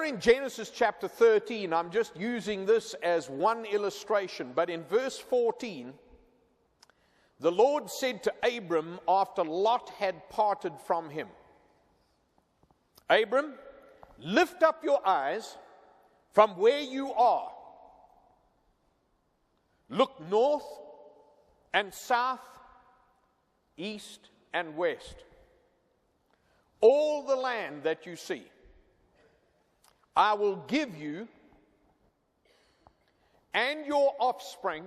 In Genesis chapter 13, I'm just using this as one illustration, but in verse 14, the Lord said to Abram after Lot had parted from him, Abram, lift up your eyes from where you are. Look north and south, east and west. All the land that you see, I will give you and your offspring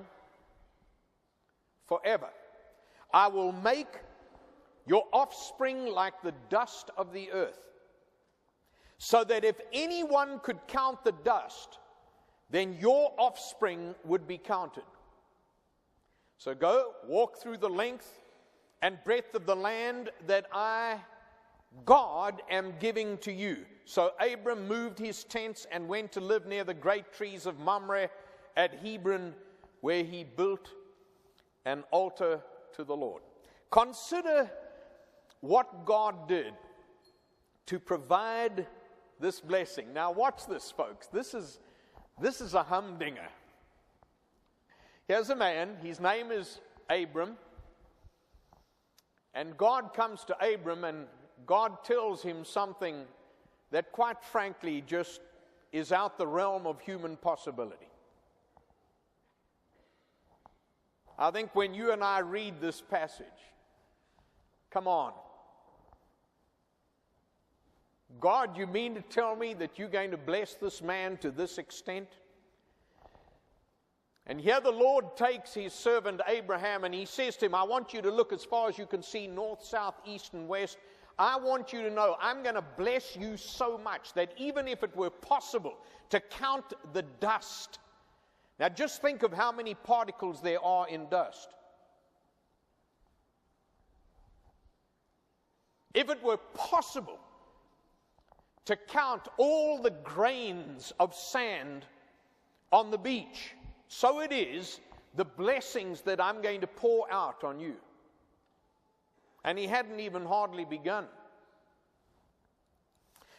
forever. I will make your offspring like the dust of the earth, so that if anyone could count the dust, then your offspring would be counted. So go, walk through the length and breadth of the land that I, God, am giving to you. So Abram moved his tents and went to live near the great trees of Mamre at Hebron, where he built an altar to the Lord. Consider what God did to provide this blessing. Now watch this, folks. This is a humdinger. Here's a man, his name is Abram, and God comes to Abram and God tells him something that quite frankly just is out the realm of human possibility. I think when you and I read this passage, come on. God, you mean to tell me that you're going to bless this man to this extent? And here the Lord takes his servant Abraham and he says to him, I want you to look as far as you can see, north, south, east, and west. I want you to know I'm going to bless you so much that even if it were possible to count the dust. Now just think of how many particles there are in dust. If it were possible to count all the grains of sand on the beach, so it is the blessings that I'm going to pour out on you. And he hadn't even hardly begun.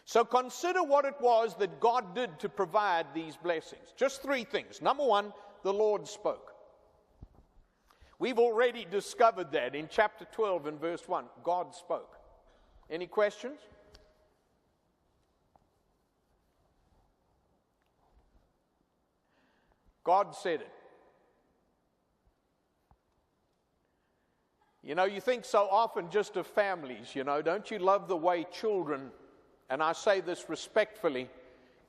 So consider what it was that God did to provide these blessings. Just three things. Number one, the Lord spoke. We've already discovered that in chapter 12 and verse 1. God spoke. Any questions? God said it. You know, you think so often just of families, you know. Don't you love the way children, and I say this respectfully,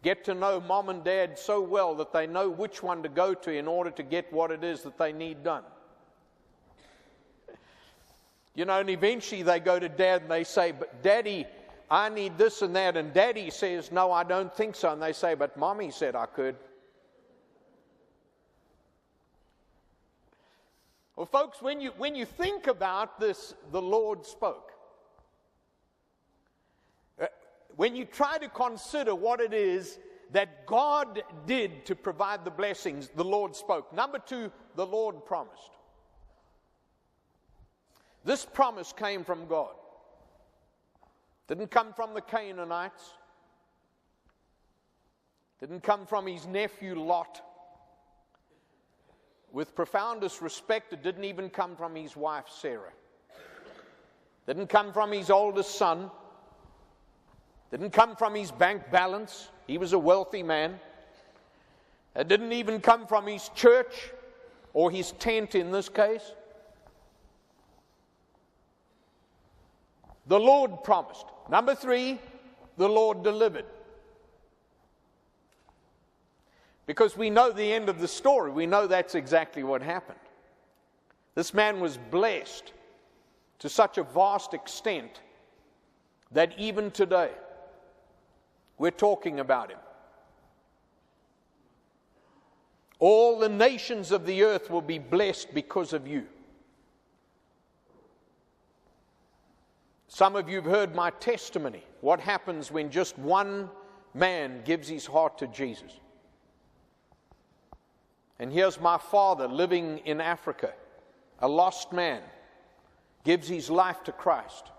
get to know mom and dad so well that they know which one to go to in order to get what it is that they need done. You know, and eventually they go to dad and they say, but Daddy, I need this and that. And Daddy says, no, I don't think so. And they say, but Mommy said I could. Well, folks, when you think about this, the Lord spoke. When you try to consider what it is that God did to provide the blessings, the Lord spoke. Number two, the Lord promised. This promise came from God. Didn't come from the Canaanites. Didn't come from his nephew Lot. With profoundest respect, it didn't even come from his wife Sarah. Didn't come from his oldest son. Didn't come from his bank balance. He was a wealthy man. It didn't even come from his church or his tent in this case. The Lord promised. Number three, the Lord delivered. Because we know the end of the story. We know that's exactly what happened. This man was blessed to such a vast extent that even today we're talking about him. All the nations of the earth will be blessed because of you. Some of you have heard my testimony. What happens when just one man gives his heart to Jesus? And here's my father living in Africa, a lost man, gives his life to Christ.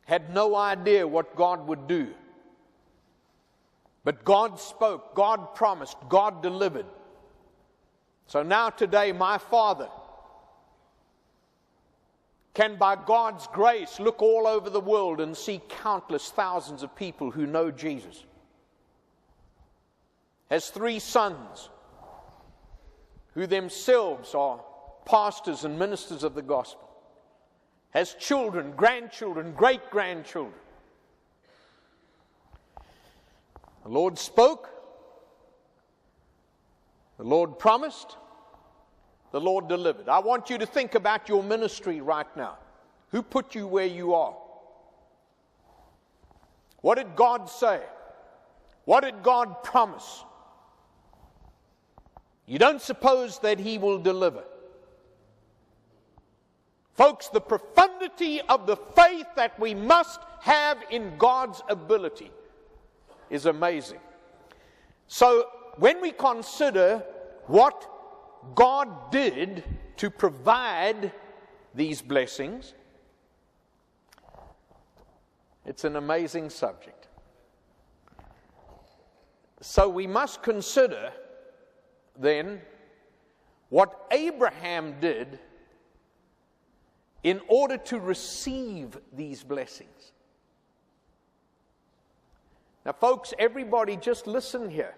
had no idea what God would do. But God spoke, God promised, God delivered. So now today, my father can, by God's grace, look all over the world and see countless thousands of people who know Jesus. Has 3 sons who themselves are pastors and ministers of the gospel. Has children, grandchildren, great-grandchildren. The Lord spoke, the Lord promised, the Lord delivered. I want you to think about your ministry right now. Who put you where you are? What did God say? What did God promise? You don't suppose that He will deliver. Folks, the profundity of the faith that we must have in God's ability is amazing. So, when we consider what God did to provide these blessings, it's an amazing subject. So we must consider then what Abraham did in order to receive these blessings. Now, folks, everybody just listen here.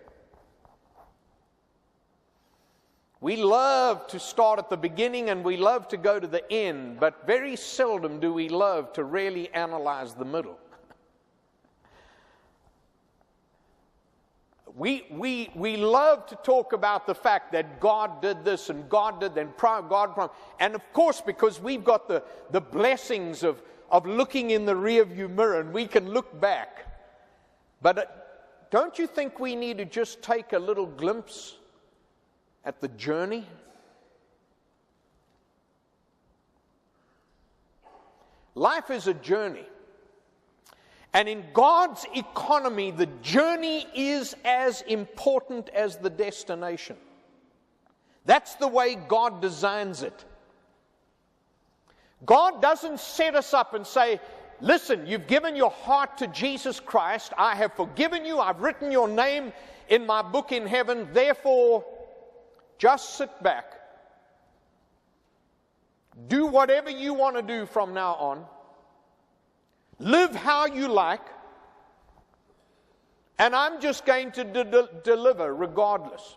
We love to start at the beginning and we love to go to the end, but very seldom do we love to really analyze the middle. We love to talk about the fact that God did this and God did that, God promised. And of course, because we've got the blessings of looking in the rearview mirror and we can look back. But don't you think we need to just take a little glimpse at the journey? Life is a journey. And in God's economy, the journey is as important as the destination. That's the way God designs it. God doesn't set us up and say, listen, you've given your heart to Jesus Christ. I have forgiven you. I've written your name in my book in heaven. Therefore, just sit back. Do whatever you want to do from now on. Live how you like. And I'm just going to deliver regardless.